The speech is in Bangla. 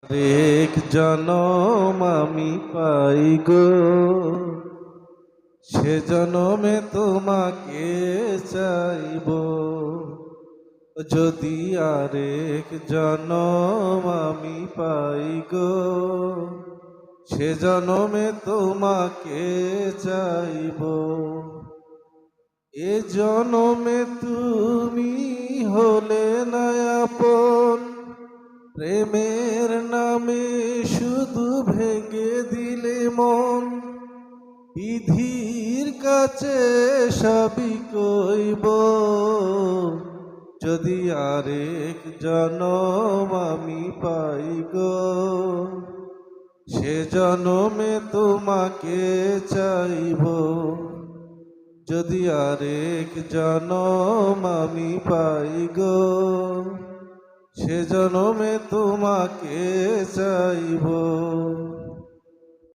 এক জনম আমি পাই গো, সে জনমে তোমাকে চাইব। যদি আরেক জনম আমি পাই গো, সে জনমে তোমাকে চাইব। এ জনমে তুমি হলে না আপন, প্রেমের নামে শুধু ভেঙে দিলে মন। বিধির কাছে সবই কইব, যদি আরেক জনম আমি পাই গো, সে জনমে তোমাকে চাইব। যদি আরেক জনম আমি পাই গো, সে জনমে তোমাকে চাইব।